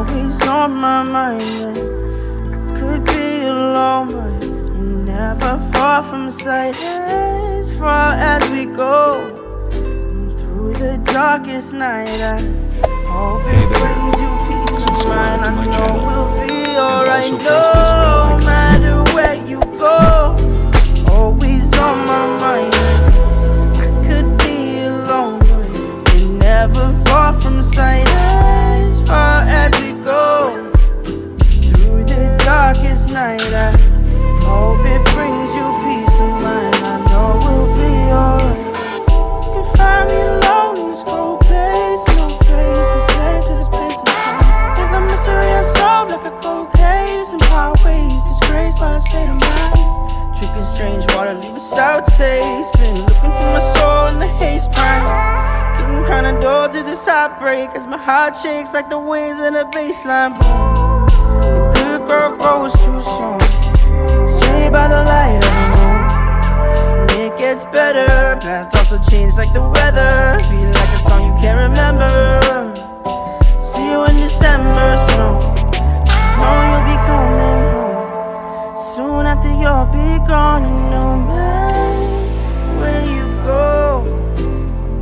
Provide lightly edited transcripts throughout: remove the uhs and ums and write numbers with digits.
always on my mind. I could be alone, but you're never far from sight. As far as we go, through the darkest night, I hope it brings you peace of mind. I know we'll be alright, no matter where you go. Always on my mind. I could be alone, but you're never far from sight. As far as we go, through the darkest night, I hope it brings you peace of mind. I know we'll be alright. You can find me alone in this cold place, no face, enslaved to this place inside. Live a mystery unsolved like a cold case, in highways, disgraced by a state of mind. Drinking strange water, leave a sour taste. Been looking for my soul in the haze pine. Getting kinda dull to this heartbreak, as my heart shakes like the waves in a baseline. Boom. The good girl grows too soon, straight by the light of the moon. And it gets better, path also changed like the weather. Feel like a song you can't remember. See you in December snow, so know you'll be coming home soon after you'll be gone. And no matter where you go,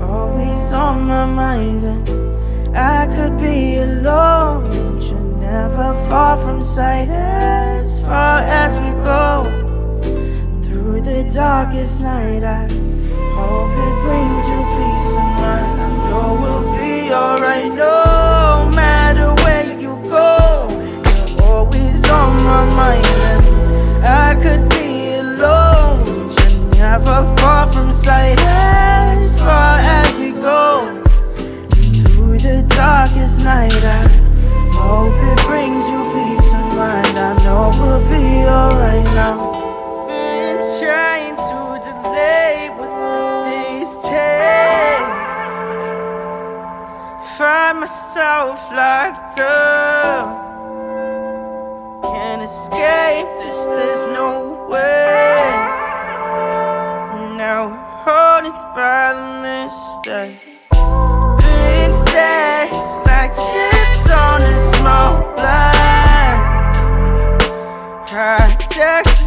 always on my mind. And I could be alone, but you're never far from sight. As far as we go, through the darkest night, I hope it brings you peace of mind. I know we'll be alright, no matter where you go. You're always on my mind. And I could be alone, but you're never far from sight. As far as we go, through the darkest night, I hope it brings you peace of mind. I know we'll be alright now. Been trying to delay what the days take. Find myself locked up, can't escape this, there's no way. Now haunted by the mistakes. Big stacks like chips on a small blind. I text